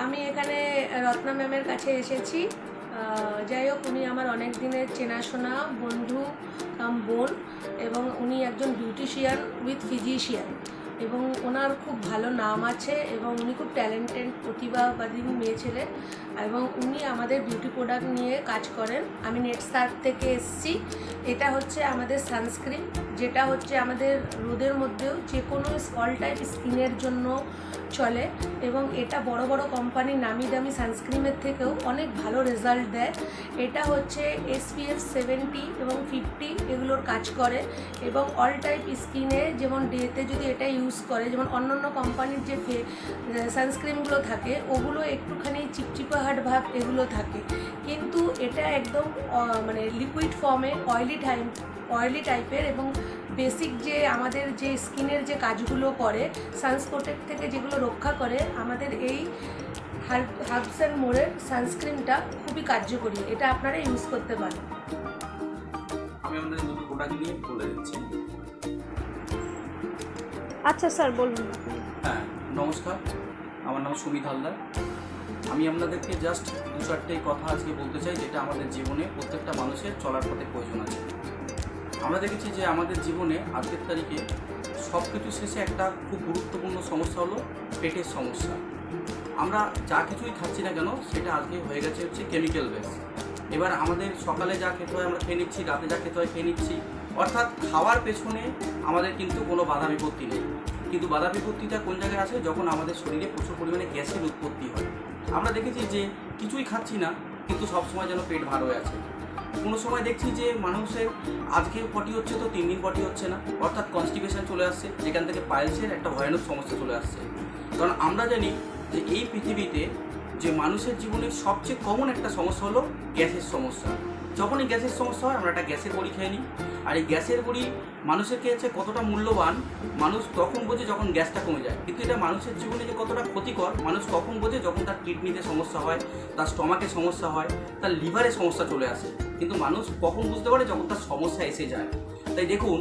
আমি এখানে রত্না ম্যামের কাছে এসেছি। যাই হোক, উনি আমার অনেক দিনের চেনাশোনা বন্ধু বোন, এবং উনি একজন বিউটিশিয়ান উইথ ফিজিশিয়ান, এবং ওনার খুব ভালো নাম আছে এবং উনি খুব ট্যালেন্টেড প্রতিভাবাদী মেয়ে ছেলে, এবং উনি আমাদের বিউটি প্রোডাক্ট নিয়ে কাজ করেন। আমি নেটস্টার থেকে এসেছি। এটা হচ্ছে আমাদের সানস্ক্রিন, যেটা হচ্ছে আমাদের রোদের মধ্যেও যে কোনো অল টাইপ স্কিনের জন্য চলে, এবং এটা বড় বড় কোম্পানির নামি দামি সানস্ক্রিনের থেকেও অনেক ভালো রেজাল্ট দেয়। এটা হচ্ছে SPF 70 এবং 50 এগুলোর কাজ করে, এবং অল টাইপ স্কিনে যেমন ডেতে যদি এটা ইউজ করে, যেমন অন্যান্য কোম্পানির যে সানস্ক্রিনগুলো থাকে ওগুলো একটুখানি চিপচিপাহাট ভাব এগুলো থাকে, কিন্তু এটা একদম মানে লিকুইড ফর্মে অয়েলি টাইপের, এবং বেসিক যে আমাদের যে স্কিনের যে কাজগুলো করে সানস্পটের থেকে যেগুলো রক্ষা করে, আমাদের এই হার্বস অ্যান্ড মোরের সানস্ক্রিনটা খুবই কার্যকরী। এটা আপনারা ইউজ করতে পারেন। আমি আমাদের দুটো প্রোডাক্ট নিয়ে বলে দিচ্ছি। আচ্ছা স্যার বলুন। হ্যাঁ, নমস্কার, আমার নাম সুমিত হালদার। আমি আপনাদেরকে জাস্ট দু চারটে কথা আজকে বলতে চাই, যেটা আমাদের জীবনে প্রত্যেকটা মানুষের চলার পথে প্রয়োজন আছে। আমরা দেখেছি যে আমাদের জীবনে আজকের তারিখে সব কিছু শেষে একটা খুব গুরুত্বপূর্ণ সমস্যা হলো পেটের সমস্যা। আমরা যা কিছুই খাচ্ছি না কেন সেটা আজকে হয়ে গেছে হচ্ছে কেমিক্যাল বেস। এবার আমাদের সকালে যা খেতে হয় আমরা খেয়ে নিচ্ছি, রাতে যা খেতে হয় খেয়ে নিচ্ছি, অর্থাৎ খাওয়ার পেছনে আমাদের কিন্তু কোনো বাধা বিপত্তি নেই। কিন্তু বাধা বিপত্তিটা কোন জায়গায় আছে? যখন আমাদের শরীরে প্রচুর পরিমাণে গ্যাসের উৎপত্তি হয়। আমরা দেখেছি যে কিছুই খাচ্ছি না কিন্তু সবসময় যেন পেট ভার হয়ে আছে। কোনো সময় দেখছি যে মানুষের আজকে পটি হচ্ছে তো 3 দিন পটি হচ্ছে না, অর্থাৎ কনস্টিপেশন চলে আসছে, যেখান থেকে পাইলসের একটা ভয়ানক সমস্যা চলে আসছে। কারণ আমরা জানি যে এই পৃথিবীতে যে মানুষের জীবনে সবচেয়ে কমন একটা সমস্যা হলো গ্যাসের সমস্যা। যখনই গ্যাসের সমস্যা হয় আমরা একটা গ্যাসের বড়ি খেয়ে নিই, আর এই গ্যাসের বড়ি মানুষের কাছে কতটা মূল্যবান মানুষ তখন বোঝে যখন গ্যাসটা কমে যায়, কিন্তু এটা মানুষের জীবনে যে কতটা ক্ষতিকর মানুষ কখন বোঝে? যখন তার কিডনিতে সমস্যা হয়, তার স্টমাকে সমস্যা হয়, তার লিভারে সমস্যা চলে আসে। কিন্তু মানুষ কখন বুঝতে পারে? যখন তার সমস্যা এসে যায়। তাই দেখুন,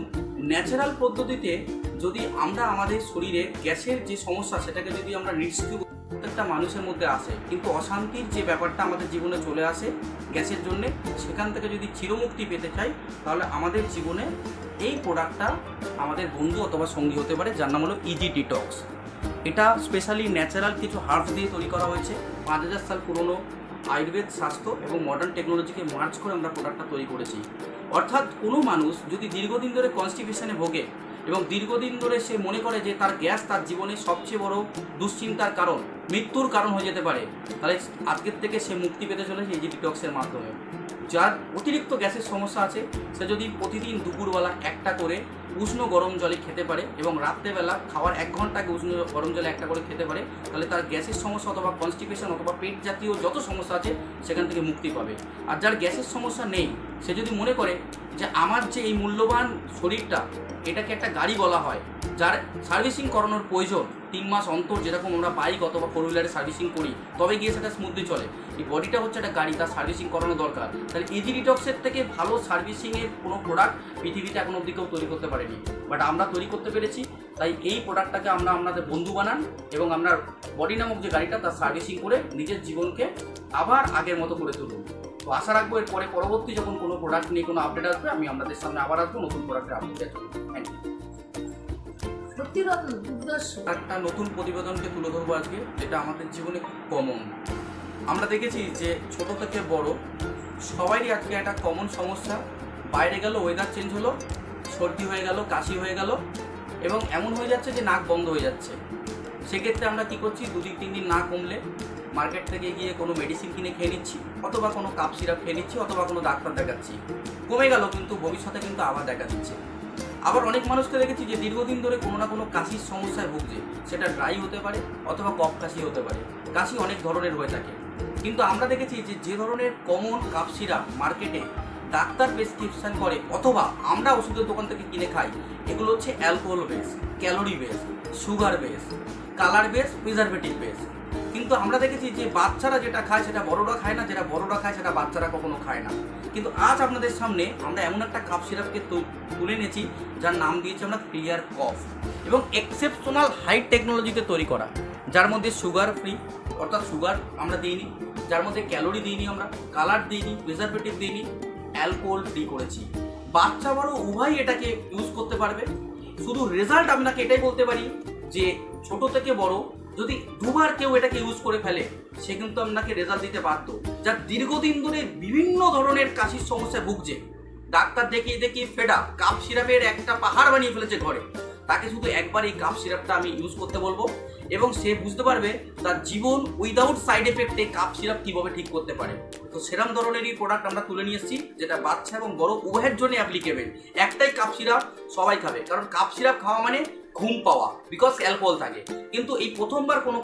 ন্যাচারাল পদ্ধতিতে যদি আমরা আমাদের শরীরে গ্যাসের যে সমস্যা সেটাকে যদি আমরা নিষ্ক্রিয়, প্রত্যেকটা মানুষের মধ্যে আসে, কিন্তু অশান্তির যে ব্যাপারটা আমাদের জীবনে চলে আসে গ্যাসের জন্যে, সেখান থেকে যদি চিরমুক্তি পেতে চাই তাহলে আমাদের জীবনে এই প্রোডাক্টটা আমাদের বন্ধু অথবা সঙ্গী হতে পারে, যার নাম হলো ইজি ডিটক্স। এটা স্পেশালি ন্যাচারাল কিছু হার্বস দিয়ে তৈরি করা হয়েছে। 5000 সাল পুরনো আয়ুর্বেদ, স্বাস্থ্য এবং মডার্ন টেকনোলজিকে মার্চ করে আমরা প্রোডাক্টটা তৈরি করেছি। অর্থাৎ কোনো মানুষ যদি দীর্ঘদিন ধরে কনস্টিপেশনে ভোগে এবং দীর্ঘদিন ধরে সে মনে করে যে তার গ্যাস তার জীবনের সবচেয়ে বড় দুশ্চিন্তার কারণ, মৃত্যুর কারণ হয়ে যেতে পারে, তাহলে আজকের থেকে সে মুক্তি পেতে চলেছে ইজি ডিটক্সের মাধ্যমে। যার অতিরিক্ত গ্যাসের সমস্যা আছে সে যদি প্রতিদিন দুপুরবেলা একটা করে উষ্ণ গরম জলে খেতে পারে এবং রাত্রেবেলা খাওয়ার 1 ঘন্টা আগে উষ্ণ গরম জলে একটা করে খেতে পারে, তাহলে তার গ্যাসের সমস্যা অথবা কনস্টিপেশন অথবা পেট জাতীয় যত সমস্যা আছে সেখান থেকে মুক্তি পাবে। আর যার গ্যাসের সমস্যা নেই সে যদি মনে করে যে আমার যে এই মূল্যবান শরীরটা, এটাকে একটা গাড়ি বলা হয়, যার সার্ভিসিং করানোর প্রয়োজন 3 মাস অন্তর, যেরকম আমরা বাইক অথবা 4 হুইলারে সার্ভিসিং করি তবে গিয়ে সেটা স্মুথলি চলে, এই বডিটা হচ্ছে একটা গাড়ি, তার সার্ভিসিং করানো দরকার। তাহলে ইজি ডিটক্সের থেকে ভালো সার্ভিসিংয়ের কোনো প্রোডাক্ট পৃথিবীতে এখনো অবধি কেউ তৈরি করতে পারেনি, বাট আমরা তৈরি করতে পেরেছি। তাই এই প্রোডাক্টটাকে আমরা আপনাদের বন্ধু বানান এবং আপনার বডি নামক যে গাড়িটা তার সার্ভিসিং করে নিজের জীবনকে আবার আগের মতো করে তুলুন। তো আশা রাখবো এরপরে পরবর্তী যখন কোনো প্রোডাক্ট নিয়ে কোনো আপডেট আসবে আমি আপনাদের সামনে আবার আসবো নতুন প্রোডাক্টের আপডেট দেওয়ার জন্য। Thank you. একটা নতুন প্রতিবেদনকে তুলে ধরবো আজকে, যেটা আমাদের জীবনে খুব কমন। আমরা দেখেছি যে ছোট থেকে বড় সবারই আজকে একটা কমন সমস্যা, বাইরে গেল ওয়েদার চেঞ্জ হলো, সর্দি হয়ে গেল, কাশি হয়ে গেল, এবং এমন হয়ে যাচ্ছে যে নাক বন্ধ হয়ে যাচ্ছে। সেক্ষেত্রে আমরা কী করছি? 2-3 দিন না কমলে মার্কেট থেকে গিয়ে কোনো মেডিসিন কিনে খেয়ে নিচ্ছি, অথবা কোনো কাপ সিরাপ খেয়ে নিচ্ছি, অথবা কোনো ডাক্তার দেখাচ্ছি। কমে গেল কিন্তু ভবিষ্যতে কিন্তু আবার দেখা দিচ্ছে। আবার অনেক মানুষকে দেখেছি যে দীর্ঘদিন ধরে কোনো না কোনো কাশির সমস্যায় ভুগছে, সেটা ড্রাই হতে পারে অথবা কফ কাশি হতে পারে। কাশি অনেক ধরনের হয়ে থাকে, কিন্তু আমরা দেখেছি যে ধরনের কমন কাপ সিরাপ মার্কেটে ডাক্তার প্রেসক্রিপশন করে অথবা আমরা ওষুধের দোকান থেকে কিনে খাই, এগুলো হচ্ছে alcohol base, calorie base, sugar base, colour base, preservative base. কিন্তু আমরা দেখেছি যে বাচ্চারা যেটা খায় সেটা বড়রা খায় না, যেটা বড়রা খায় সেটা বাচ্চারা কখনো খায় না। কিন্তু আজ আপনাদের সামনে আমরা এমন একটা কাপ সিরাপকে তুলে এনেছি যার নাম দিয়েছি আমরা ক্লিয়ার কফ, এবং এক্সেপশনাল হাই টেকনোলজিতে তৈরি করা, যার মধ্যে সুগার ফ্রি অর্থাৎ সুগার আমরা দিইনি, যার মধ্যে ক্যালোরি দিইনি, আমরা কালার দিইনি, প্রিজারভেটিভ দিইনি, অ্যালকোহল ফ্রি করেছি। বাচ্চা বড় উভয়ই এটাকে ইউজ করতে পারবে। শুধু রেজাল্ট আপনাকে এটাই বলতে পারি যে ছোট থেকে বড় যদি দুবার কেউ এটাকে ইউজ করে ফেলে সে কিন্তু আপনাকে রেজাল্ট দিতে বাধ্য। যার দীর্ঘদিন ধরে বিভিন্ন ধরনের কাশির সমস্যায় ভুগছে, ডাক্তার দেখিয়ে ফেড আপ, কাপ সিরাপের একটা পাহাড় বানিয়ে ফেলেছে ঘরে, তাকে শুধু একবার এই কাপ সিরাপটা আমি ইউজ করতে বলবো এবং সে বুঝতে পারবে তার জীবন উইদাউট সাইড এফেক্টে কাপ সিরাপ কীভাবে ঠিক করতে পারে। তো সেরকম ধরনেরই প্রোডাক্ট আমরা তুলে নিয়ে এসেছি যেটা বাচ্চা এবং বড় উভয়ের জন্য অ্যাপ্লিকেবল। একটাই কাপ সিরাপ সবাই খাবে, কারণ কাপ সিরাপ খাওয়া মানে ঘুম পাওয়া, বিকজ অ্যালকোহল থাকে। কিন্তু এই প্রথমবার কোনো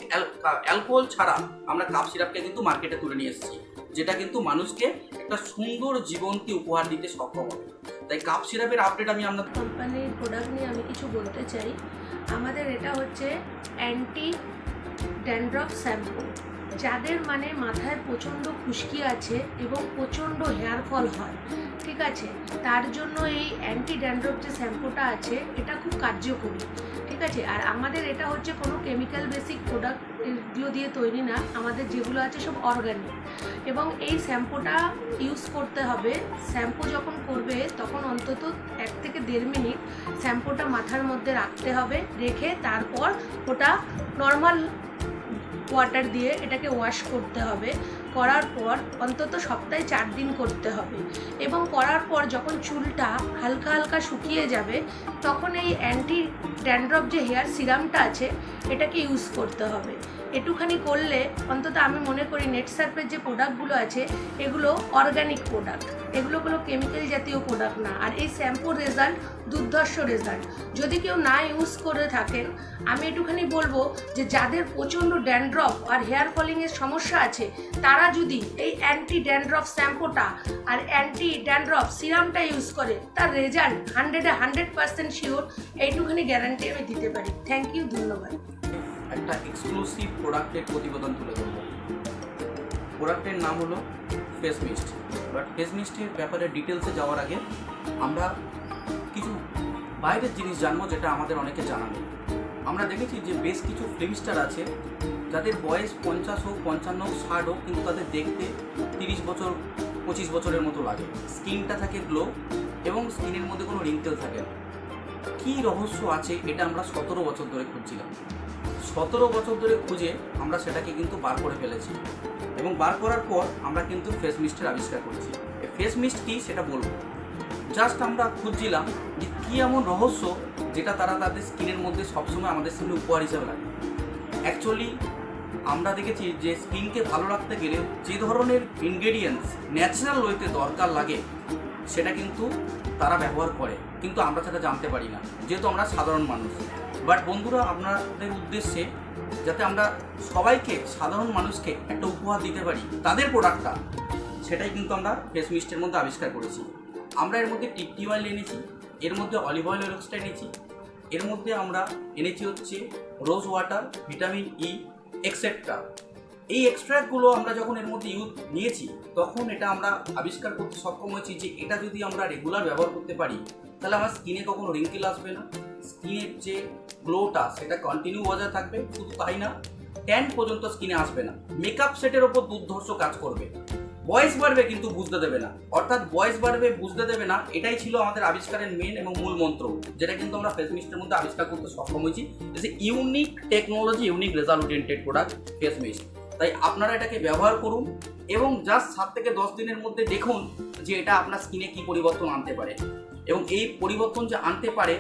অ্যালকোহল ছাড়া আমরা কাপ সিরাপকে কিন্তু মার্কেটে তুলে নিয়ে এসেছি, যেটা কিন্তু মানুষকে একটা সুন্দর জীবনকে উপহার দিতে সক্ষম হবে। তাই কাপ সিরাপের আপডেট আমি আপনাদের কোম্পানির প্রোডাক্ট নিয়ে আমি কিছু বলতে চাই। আমাদের এটা হচ্ছে অ্যান্টি ড্যান্ড্রফ শ্যাম্পু। যাদের মানে মাথায় প্রচণ্ড খুশকি আছে এবং প্রচণ্ড হেয়ার ফল হয়, ঠিক আছে, তার জন্য এই অ্যান্টি ড্যান্ড্রফ যে শ্যাম্পুটা আছে এটা খুব কার্যকরী, ঠিক আছে। আর আমাদের এটা হচ্ছে কোনো কেমিক্যাল বেসিক প্রোডাক্ট এগুলো দিয়ে তৈরি না, আমাদের যেগুলো আছে সব অর্গানিক। এবং এই শ্যাম্পুটা ইউজ করতে হবে, শ্যাম্পু যখন করবে তখন অন্তত 1 থেকে 1.5 মিনিট শ্যাম্পুটা মাথার মধ্যে রাখতে হবে, রেখে তারপর ওটা নর্মাল ওয়াটার দিয়ে এটাকে ওয়াশ করতে হবে। করার পর অন্তত সপ্তাহে 4 দিন করতে হবে এবং করার পর যখন চুলটা হালকা হালকা শুকিয়ে যাবে তখন এই অ্যান্টি ড্যান্ড্রফ যে হেয়ার সিরামটা আছে এটাকে ইউজ করতে হবে। একটুখানি করলে অন্তত আমি মনে করি নেটসার্ফের যে প্রোডাক্টগুলো আছে এগুলো অর্গানিক প্রোডাক্ট, এগুলো কোনো কেমিক্যাল জাতীয় প্রোডাক্ট না। আর এই শ্যাম্পুর রেজাল্ট দুর্ধর্ষ রেজাল্ট। যদি কেউ না ইউজ করে থাকেন আমি একটুখানি বলবো যে যাদের প্রচণ্ড ড্যান্ড্রফ আর হেয়ার ফলিংয়ের সমস্যা আছে তারা যদি এই অ্যান্টি ড্যান্ড্রফ শ্যাম্পুটা আর অ্যান্টি ড্যান্ড্রফ সিরামটা ইউজ করে তার রেজাল্ট 100% শিওর, এইটুখানি গ্যারান্টি আমি দিতে পারি। থ্যাংক ইউ, ধন্যবাদ। একটা এক্সক্লুসিভ প্রোডাক্টের প্রতিবেদন তুলে ধরবো। প্রোডাক্টের নাম হলো ফেস মিস্ট। বাট ফেস মিস্টের ব্যাপারে ডিটেলসে যাওয়ার আগে আমরা কিছু বাইরের জিনিস জানবো যেটা আমাদের অনেকে জানা নেই। আমরা দেখেছি যে বেশ কিছু ফিল্ম স্টার আছে যাদের বয়স 50 হোক, 55 হোক, 60 হোক, কিন্তু তাদের দেখতে 30 বছর 25 বছরের মতো লাগে। স্কিনটা থাকে গ্লো এবং স্কিনের মধ্যে কোনো রিঙ্কেল থাকে না। কী রহস্য আছে এটা আমরা 17 বছর ধরে খুঁজছিলাম। 17 বছর ধরে খুঁজে আমরা সেটাকে কিন্তু বার করে ফেলেছি এবং বার করার পর আমরা কিন্তু ফেস মিস্টের আবিষ্কার করেছি। এই ফেস মিস্ট কী সেটা বলবো। জাস্ট আমরা খুঁজছিলাম যে কী এমন রহস্য যেটা তারা তাদের স্কিনের মধ্যে সবসময় আমাদের সামনে উপহার হিসেবে লাগে। অ্যাকচুয়ালি আমরা দেখেছি যে স্কিনকে ভালো রাখতে গেলে যে ধরনের ইনগ্রেডিয়েন্টস ন্যাচারাল ওয়েতে দরকার লাগে সেটা কিন্তু তারা ব্যবহার করে, কিন্তু আমরা সেটা জানতে পারি না যেহেতু আমরা সাধারণ মানুষ। বাট বন্ধুরা, আপনাদের উদ্দেশ্যে যাতে আমরা সবাইকে, সাধারণ মানুষকে একটা উপহার দিতে পারি তাদের প্রোডাক্টটা, সেটাই কিন্তু আমরা ফেস মিস্টের মধ্যে আবিষ্কার করেছি। আমরা এর মধ্যে টি অয়েল এনেছি, এর মধ্যে অলিভ অয়েল এক্সট্রা এনেছি, এর মধ্যে আমরা এনেছি হচ্ছে rose water, vitamin E etcetera. এই এক্সট্রাক্টগুলো আমরা যখন এর মধ্যে নিয়েছি তখন এটা আমরা আবিষ্কার করতে সক্ষম হয়েছি যে এটা যদি আমরা রেগুলার ব্যবহার করতে পারি তাহলে আমার স্কিনে কখনো রিঙ্কেল আসবে না, স্কিনের যে গ্লোটা সেটা কন্টিনিউ বজায় থাকবে। শুধু তাই না, ট্যান পর্যন্ত স্কিনে আসবে না, মেকআপ সেটের ওপর দুর্ধর্ষ কাজ করবে, বয়স বাড়বে কিন্তু বুঝতে দেবে না। অর্থাৎ বয়স বাড়বে বুঝতে দেবে না, এটাই ছিল আমাদের আবিষ্কারের মেন এবং মূল মন্ত্র, যেটা কিন্তু আমরা ফেস মিস্টের মধ্যে আবিষ্কার করতে সক্ষম হয়েছি। Unique technology, unique result oriented product face mist. তাই আপনারা এটাকে ব্যবহার করুন এবং জাস্ট 7 থেকে 10 দিনের মধ্যে দেখুন যে এটা আপনার স্কিনে কী পরিবর্তন আনতে পারে। এবং এই পরিবর্তন যে আনতে পারে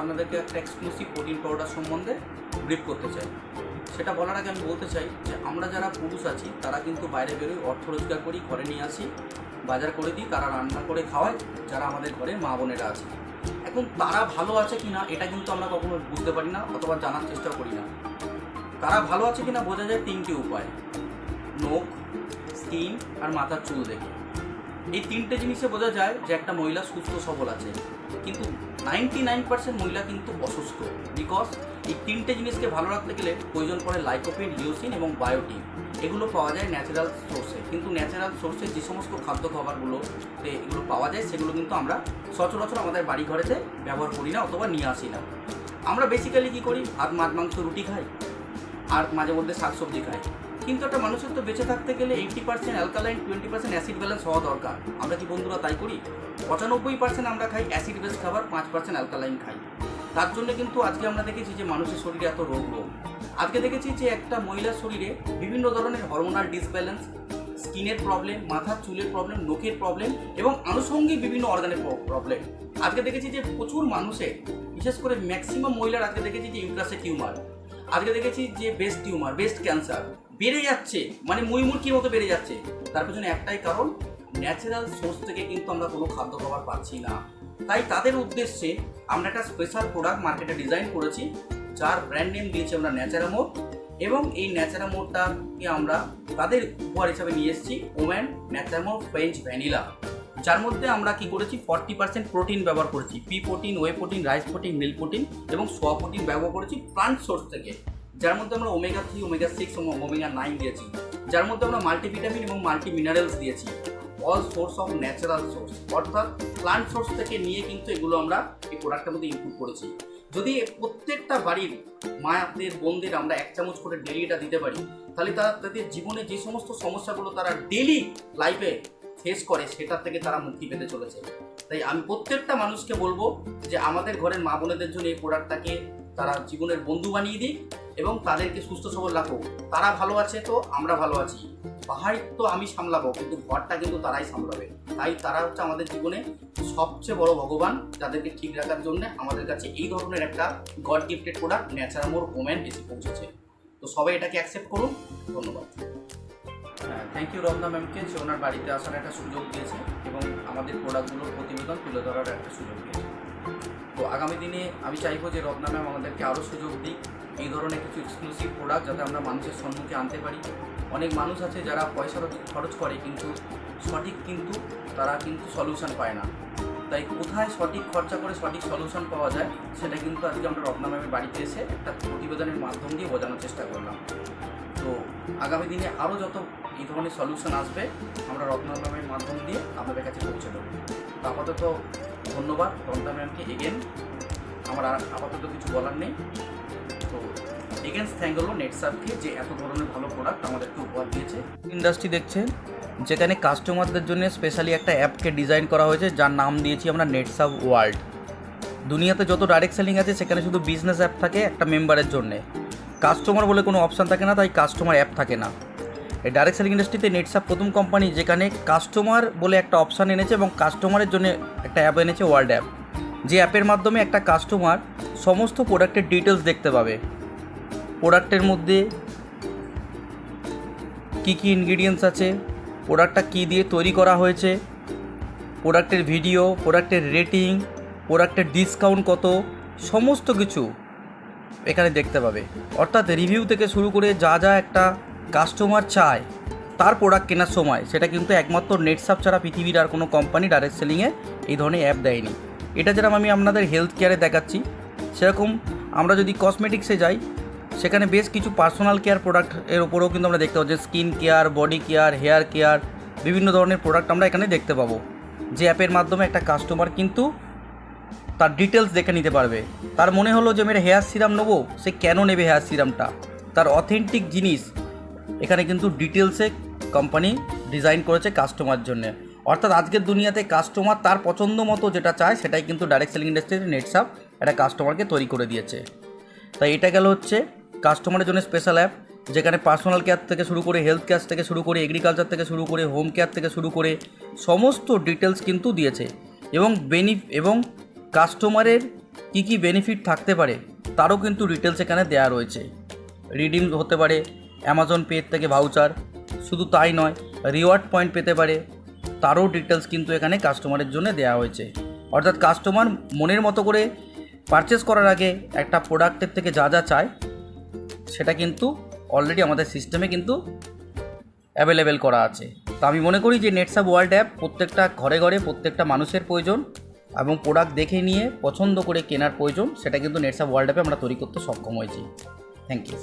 আপনাদেরকে একটা এক্সক্লুসিভ প্রোটিন পাউডার সম্বন্ধে ব্রিফ করতে চাই। সেটা বলার আগে আমি বলতে চাই যে আমরা যারা পুরুষ আছি তারা কিন্তু বাইরে বেরোই, অর্থ রোজগার করি, ঘরে নিয়ে আসি, বাজার করে দিই, তারা রান্না করে খাওয়ায় যারা আমাদের ঘরে মা বোনেরা আছে। এখন তারা ভালো আছে কি না এটা কিন্তু আমরা কখনো বুঝতে পারি না অথবা জানার চেষ্টা করি না। তারা ভালো আছে কি না বোঝা যায় 3টে উপায়: নখ, স্কিন আর মাথার চুল দেখে। এই 3টে জিনিসে বোঝা যায় যে একটা মহিলা সুস্থ সবল আছে। কিন্তু 99% মহিলা কিন্তু অসুস্থ, বিকজ এই 3টে জিনিসকে ভালো রাখতে গেলে প্রয়োজন পড়ে লাইকোপিন, লিওসিন এবং বায়োটিন। এগুলো পাওয়া যায় ন্যাচারাল সোর্সে। কিন্তু ন্যাচারাল সোর্সে যে সমস্ত খাদ্য খাবারগুলোতে এগুলো পাওয়া যায় সেগুলো কিন্তু আমরা সচরাচর আমাদের বাড়ি ঘরেতে ব্যবহার করি না অথবা নিয়ে আসি না। আমরা বেসিক্যালি কী করি, ভাত, মাছ, মাংস, রুটি খাই আর মাঝে মধ্যে শাকসবজি খাই। কিন্তু একটা মানুষের তো বেঁচে থাকতে গেলে 80% অ্যালকালাইন 20% অ্যাসিড ব্যালেন্স হওয়া দরকার। আমরা কি বন্ধুরা তাই করি? 95% আমরা খাই অ্যাসিড বেস খাবার, 5% অ্যালকালাইন খাই। তার জন্য কিন্তু আজকে আমরা দেখেছি যে মানুষের শরীরে এত রোগ। আজকে দেখেছি যে একটা মহিলার শরীরে বিভিন্ন ধরনের হরমোনাল ডিসব্যালেন্স, স্কিনের প্রবলেম, মাথার চুলের প্রবলেম, নখের প্রবলেম এবং আনুষঙ্গিক বিভিন্ন অর্গানের প্রবলেম। আজকে দেখেছি যে প্রচুর মানুষের, বিশেষ করে ম্যাক্সিমাম মহিলার আজকে দেখেছি যে ইউট্রাসে টিউমার, আজকে দেখেছি যে ব্রেস্ট টিউমার, ব্রেস্ট ক্যান্সার বেড়ে যাচ্ছে, মানে মুড়কির মতো বেড়ে যাচ্ছে। তার পেছনে একটাই কারণ, ন্যাচারাল সোর্স থেকে কিন্তু আমরা কোনো খাদ্য খাবার পাচ্ছি না। তাই তাদের উদ্দেশ্যে আমরা একটা স্পেশাল প্রোডাক্ট মার্কেটে ডিজাইন করেছি, যার ব্র্যান্ড নেম দিয়েছি আমরা ন্যাচারামোর। এবং এই ন্যাচারামোরটাকে আমরা তাদের উপহার হিসাবে নিয়ে এসেছি ওম্যান ন্যাচারামোর ফ্রেঞ্চ ভ্যানিলা, যার মধ্যে আমরা কি করেছি 40% প্রোটিন ব্যবহার করেছি, P protein, whey protein, rice protein, milk protein এবং সোয়া প্রোটিন ব্যবহার করেছি প্লান্ট সোর্স থেকে, যার মধ্যে আমরা ওমেগা 3, ওমেগা 6 এবং ওমেগা 9 দিয়েছি, যার মধ্যে আমরা মাল্টিভিটামিন এবং মাল্টি মিনারেলস দিয়েছি। All source of natural source, অর্থাৎ প্লান্ট সোর্স থেকে নিয়ে কিন্তু এগুলো আমরা এই প্রোডাক্টের মধ্যে ইনক্লুড করেছি। যদি প্রত্যেকটা বাড়ির মায়েদের, বোনদের আমরা 1 চামচ করে ডেলি এটা দিতে পারি, তাহলে তাদের জীবনে যে সমস্ত সমস্যাগুলো তারা ডেলি লাইফে ফেস করে সেটার থেকে তারা মুক্তি পেতে চলেছে। তাই আমি প্রত্যেকটা মানুষকে বলবো যে আমাদের ঘরের মা বোনেদের জন্য এই প্রোডাক্টটাকে তারা জীবনের বন্ধু বানিয়ে দিই এবং তাদেরকে সুস্থ সবল রাখো। তারা ভালো আছে তো আমরা ভালো আছি, বাড়ি তো আমি সামলাবো কিন্তু ঘরটা কিন্তু তারাই সামলাবে। তাই তারা হচ্ছে আমাদের জীবনে সবচেয়ে বড় ভগবান, যাদেরকে ঠিক রাখার জন্য আমাদের কাছে এই ধরনের একটা গড গিফটেড প্রোডাক্ট ন্যাচারামোর ওম্যান এসে পৌঁছেছে। তো সবাই এটাকে অ্যাকসেপ্ট করুন। ধন্যবাদ। থ্যাংক ইউ রমনা ম্যামকে, যে ওনার বাড়িতে আসার একটা সুযোগ দিয়েছে এবং আমাদের প্রোডাক্টগুলোর প্রতিবেদন তুলে ধরার একটা সুযোগ দিয়েছে। তো আগামী দিনে আমি চাইবো যে রত্না ম্যাম আমাদেরকে আরও সুযোগ দিক, এই ধরনের কিছু এক্সক্লুসিভ প্রোডাক্ট যাতে আমরা মানুষের সম্মুখে আনতে পারি। অনেক মানুষ আছে যারা পয়সা খরচ করে কিন্তু সঠিক কিন্তু তারা কিন্তু সলিউশন পায় না। তাই কোথায় সঠিক খরচা করে সঠিক সলিউশন পাওয়া যায় সেটা কিন্তু আজকে আমরা রত্না ম্যামের বাড়িতে এসে একটা প্রতিবেদনের মাধ্যম দিয়ে বোঝানোর চেষ্টা করলাম। তো আগামী দিনে আরও যত এই ধরনের সলিউশন আসবে আমরা রত্না ম্যামের মাধ্যম দিয়ে আপনাদের কাছে পৌঁছে দেবো। তো আপাতত ধন্যবাদ রত্না ম্যামকে এগেন, আমার আর আপাতত কিছু বলার নেই। তো এগেন থ্যাংক হলো নেটসার্ভকে যে এত ধরনের ভালো প্রোডাক্ট আমাদেরকে উপহার দিয়েছে। ইন্ডাস্ট্রি দেখছেন যেখানে কাস্টমারদের জন্য স্পেশালি একটা অ্যাপকে ডিজাইন করা হয়েছে, যার নাম দিয়েছি আমরা নেটসার্ভ ওয়ার্ল্ড। দুনিয়াতে যত ডাইরেক্ট সেলিং আছে সেখানে শুধু বিজনেস অ্যাপ থাকে একটা মেম্বারের জন্যে, কাস্টমার বলে কোনো অপশান থাকে না, তাই কাস্টমার অ্যাপ থাকে না। এই ডাইরেক্ট সেলিং ইন্ডাস্ট্রিতে নেটসার্ভ প্রথম কোম্পানি যেখানে কাস্টমার বলে একটা অপশান এনেছে এবং কাস্টমারের জন্য একটা অ্যাপ এনেছে, ওয়ার্ল্ড অ্যাপ। যে অ্যাপের মাধ্যমে একটা কাস্টমার সমস্ত প্রোডাক্টের ডিটেলস দেখতে পাবে, প্রোডাক্টের মধ্যে কী কী ইনগ্রিডিয়েন্টস আছে, প্রোডাক্টটা কী দিয়ে তৈরি করা হয়েছে, প্রোডাক্টের ভিডিও, প্রোডাক্টের রেটিং, প্রোডাক্টের ডিসকাউন্ট কত, সমস্ত কিছু এখানে দেখতে পাবে। অর্থাৎ রিভিউ থেকে শুরু করে যা যা একটা কাস্টমার চায় তার প্রোডাক্ট কেনার সময়, সেটা কিন্তু একমাত্র নেটসার্ভ ছাড়া পৃথিবীর আর কোনো কোম্পানি ডাইরেক্ট সেলিংয়ে এই ধরনের অ্যাপ দেয়নি। এটা যেরকম আমি আপনাদের হেলথ কেয়ারে দেখাচ্ছি, সেরকম আমরা যদি কসমেটিক্সে যাই সেখানে বেশ কিছু পার্সোনাল কেয়ার প্রোডাক্ট এর ওপরেও কিন্তু আমরা দেখতে পাবো, যে skin care, body care, hair care, বিভিন্ন ধরনের প্রোডাক্ট আমরা এখানে দেখতে পাবো। যে অ্যাপের মাধ্যমে একটা কাস্টমার কিন্তু তার ডিটেলস দেখে নিতে পারবে। তার মনে হলো যে আমি হেয়ার সিরাম নেবো, সে কেন নেবে হেয়ার সিরামটা, তার অথেন্টিক জিনিস এখানে কিন্তু ডিটেলসে কোম্পানি ডিজাইন করেছে কাস্টমার জন্য। অর্থাৎ আজকের দুনিয়াতে কাস্টমার তার পছন্দ মতো যেটা চায় সেটাই কিন্তু ডাইরেক্ট সেলিং ইন্ডাস্ট্রিতে নেটসার্ভ একটা কাস্টমারকে তৈরি করে দিয়েছে। তাই এটা গেল হচ্ছে কাস্টমারের জন্য স্পেশাল অ্যাপ, যেখানে পার্সোনাল কেয়ার থেকে শুরু করে, হেলথ কেয়ার থেকে শুরু করে, এগ্রিকালচার থেকে শুরু করে, হোম কেয়ার থেকে শুরু করে সমস্ত ডিটেলস কিন্তু দিয়েছে। এবং কাস্টমারের কী কী বেনিফিট থাকতে পারে তারও কিন্তু ডিটেলস এখানে দেওয়া রয়েছে। রিডিম হতে পারে অ্যামাজন পে থেকে ভাউচার, শুধু তাই নয় রিওয়ার্ড পয়েন্ট পেতে পারে, তারও ডিটেলস কিন্তু এখানে কাস্টমারের জন্য দেওয়া হয়েছে। অর্থাৎ কাস্টমার মনের মতো করে পারচেস করার আগে একটা প্রোডাক্টের থেকে যা যা চায় সেটা কিন্তু অলরেডি আমাদের সিস্টেমে কিন্তু অ্যাভেলেবেল করা আছে। তো আমি মনে করি যে নেটসার্ভ ওয়ার্ল্ড অ্যাপ প্রত্যেকটা ঘরে ঘরে প্রত্যেকটা মানুষের প্রয়োজন, এবং প্রোডাক্ট দেখে নিয়ে পছন্দ করে কেনার প্রয়োজন, সেটা কিন্তু নেটসার্ভ ওয়ার্ল্ড অ্যাপে আমরা তৈরি করতে সক্ষম হয়েছি। Thank you.